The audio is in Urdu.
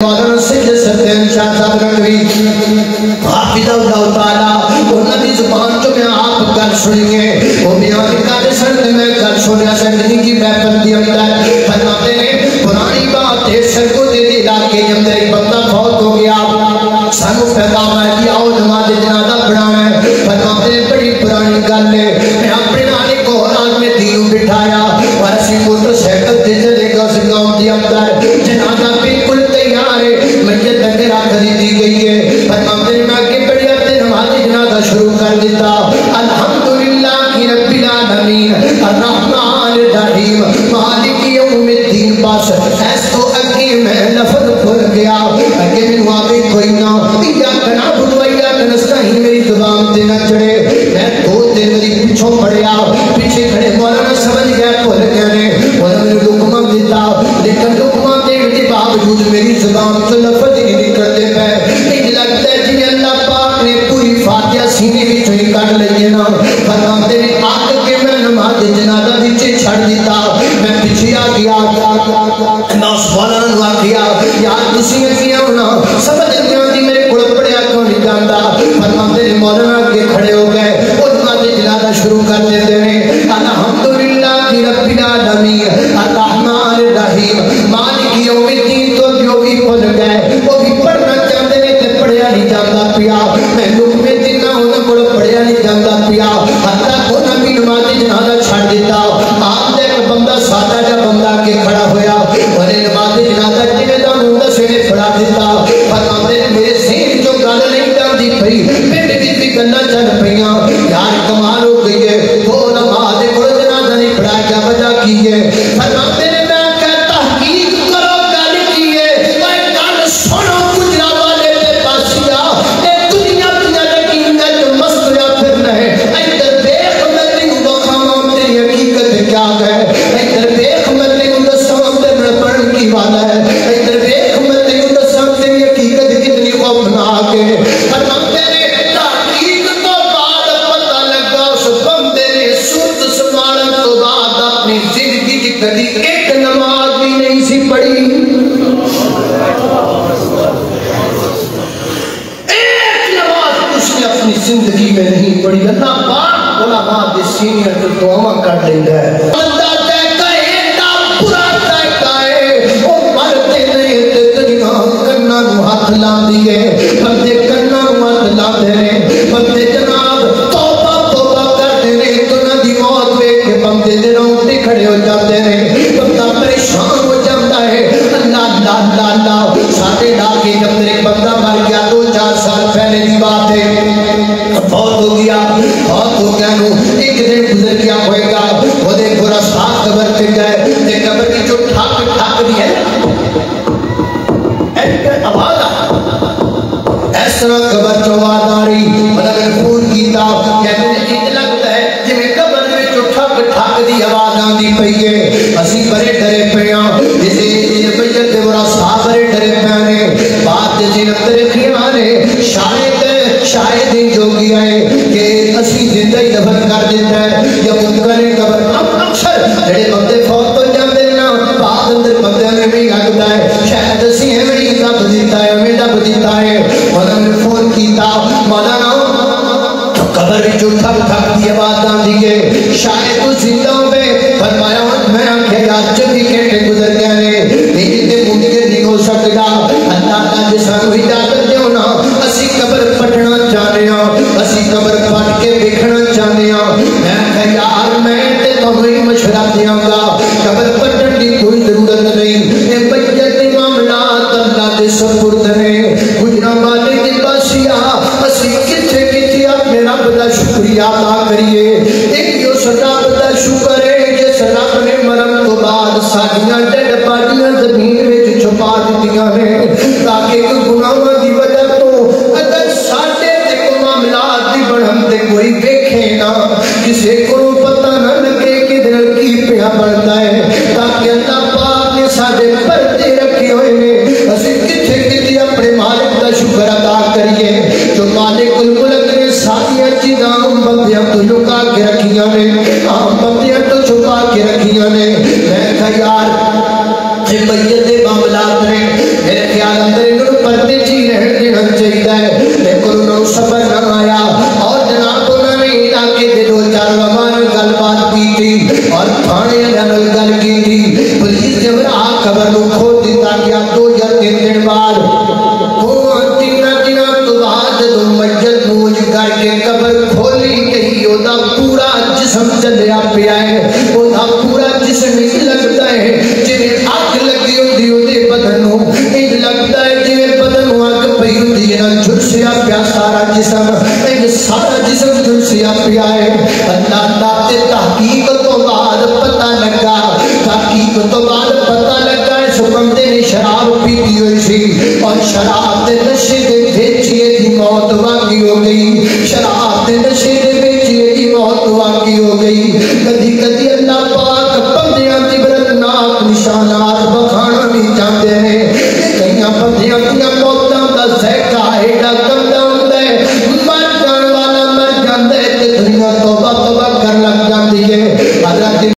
مولانا سید سدین شاہ صاحب نقوی حافظ اللہ تعالیٰ انہوں نے زبان جو میں آپ کر سنیے وہ بیان کر سند میں کر سنیا سندنی کی بیپن دی اندر فرماتے ہیں پرانی بات ہے سر کو دے دے علاقے کے اندر ایک بندہ فوت ہو گیا سانو پیغام ہے کہ آؤ نماز جنازہ پڑھانا ہے فرماتے ہیں بڑی پرانی گل ہے میں اپنے نانے کو رات میں دینوں بٹھایا اور اسی موٹر سائیکل دے چلے گا اس گاؤں دی اندر جنازہ بالکل تیار ہے میت اندر آخری دی گئی ہے فرماتے ہیں میں آگے بڑھیا تے نماز جنازہ شروع کر دیتا الحمدللہ کی رب العالمین الرحمن الرحیم مالک یوم الدین بس ایس تو اگے میں لفظ بھول گیا اگے میں آگے کوئی نہ ایاک نعبد و ایاک نستعین میری زبان تے نہ چڑھے میں دو دن میری پیچھوں پڑیا پیچھے کھڑے مولانا سمجھ گیا بھول گیا نے انہوں نے حکم دیتا لیکن حکم دینے کے باوجود میری زبان سے لفظ ہی نکلتے پے ایک لگتا ہے جی اللہ پاک نے پوری فاتحہ سینے کی چوئی کر لئیے نا فرماتے ہیں آگ کے میں نماز جنازہ پیچھے چھڑ دیتا میں پیچھے آ گیا میں اس مولانا نو آ گیا یار تسی کیا ہونا سمجھ گیا جی میرے کڑ پڑیا کیوں نہیں جانتا فرماتے ہیں مولانا کے کھڑے ہو گئے اور نماز جنازہ شروع کر دیتے ہیں الحمدللہ کی رب العالمین الرحمن الرحیم مالک یوم الدین تو جو بھی پڑھ گئے وہ بھی پڑھنا چاہتے ہیں کہ پڑھیا نہیں جانتا پیا میں لکمے دینا ہونا کو پڑھیا نہیں جانتا پیا حتیٰ کو نبی نماز جنازہ چھڑ دیتا آپ دے ایک بندہ سادہ جا بندہ کے کھڑا ہویا اور نماز جنازہ جنہیں دا ہوندہ سوڑے پڑھا دیتا فرماتے ہیں میرے ذہن جو گل نہیں جانتی پئی میرے بھی گلنا چل پئیاں یار کمال ہو گئی ہے وہ نماز کو جنازہ نہیں پڑھا کیا وجہ کی ہے فرماتے ہیں میں کہتا تحقیق کرو گل کی ہے اور گل سنو گجرا والے پہ پاسیا اے دنیا دنیا یقین ہے جو مست یا پھر رہے ادھر دیکھ میں تینوں بخام تیری حقیقت کیا ہے ادھر دیکھ میں تینوں دسام تیرے پڑھن کی والا ہے ادھر دیکھ میں تینوں دسام تیری حقیقت کتنی خوفناک ہے فرماتے ہیں تحقیق تو بعد پتہ لگا اس بندے نے سوت سنبھالن تو بعد اپنی زندگی کی کبھی ایک نماز بھی نہیں سی پڑھی ایک نماز اس نے اپنی زندگی میں نہیں پڑھی اللہ پاک علماء دے سینئر تو دعا کر دیں گے بندہ دیکھا ایتا برا دیکھا ہے وہ مرتے نہیں تے تجنا کرنا نو ہاتھ لا دیئے بندے کرنا نو ہاتھ لا دے رہے بندے جناب توبہ توبہ کر دے رہے تو نہ دی موت وے کہ بندے دے روٹے کھڑے ہو جاتے رہے بندہ پریشان ہو جاتا ہے اللہ اللہ اللہ ساتھے لاکے جب میرے بندہ مر گیا 2-4 سال پہلے دی بات ہے بہت ہو گیا نو ایک دن گزر گیا ہوئے گا وہ دے پورا ساتھ قبر پہ گئے تے قبر کی جو ٹھاک دی ہے ایک آواز اس طرح قبر جو آواز آ رہی مطلب نے فون کیتا کہتے ہیں ایک لگتا ہے جی میں قبر میں جو ٹھاک دی آواز آن دی پئی ہے اسی بڑے ڈرے پیاں جسے بیت دے برا صاحب بڑے ڈرے پیانے بات جسے نمتر خیانے شاید ہی جو گیا ہے کہ اسی زندہ ہی دفن کر دیتا ہے یا مدکرے قبر اکثر جڑے بندے فوت ہو جاندے نا بعد اندر بندے میں بھی لگتا ہے شاید اسی ہے میری دب دیتا ہے میں دب دیتا ہے مولانا نے فون کیتا مولانا قبر بھی جو ٹھک دی آواز آن دیئے شاید تو زندہ ہوئے فرمایا میں آنکھیں یاد چکی کہتے گزر گیا نے لیکن تے ممکن نہیں ہو سکتا اللہ کا جسانو اجازت دیو نا اسی قبر پٹنا چاہنے ہاں اسی قبر پٹ کے دیکھنا چاہنے ہاں میں کہ یار میں تے تمہیں مشورہ دیاں گا قبر پٹن کی کوئی ضرورت نہیں اے بیت معاملات اللہ دے سپرد نے گجرا والے دی باسیا اسی کتھے کتھے اپنے رب دا شکریہ ادا کریے ایک جو رب دا شکر ہے جس رب نے مرم تو بعد ساڑیاں ڈیڈ باڈیاں زمین وچ چھپا دتیاں ہیں تاکہ کوئی گناہاں دی وجہ تو اگر ساڈے تے کوئی معاملات دی بڑھن تے کوئی دیکھے نا کسے کو پتہ نہ لگے کہ دل کی پیا بڑھتا ہے تاکہ اللہ پاک نے ساڈے پردے رکھے ہوئے ہیں اسی کتھے کتھے بعد میت نوج کر کے قبر کھولی گئی اودا پورا جسم چلیا پیا ہے اودا پورا جسم ہی لگتا ہے جویں اگ لگی ہوندی اودے بدن نوں انج لگتا ہے جویں بدن نوں اگ پئی ہوندی ہے نا جھلسیا پیا سارا جسم انج سارا جسم جھلسیا پیا ہے اللہ تعالی تحقیق تو بعد پتہ لگا تحقیق تو بعد پتہ لگا اس بندے نے شراب پیتی ہوئی سی اور شراب دے نشے دے وچ دی موت واقع ہو گئی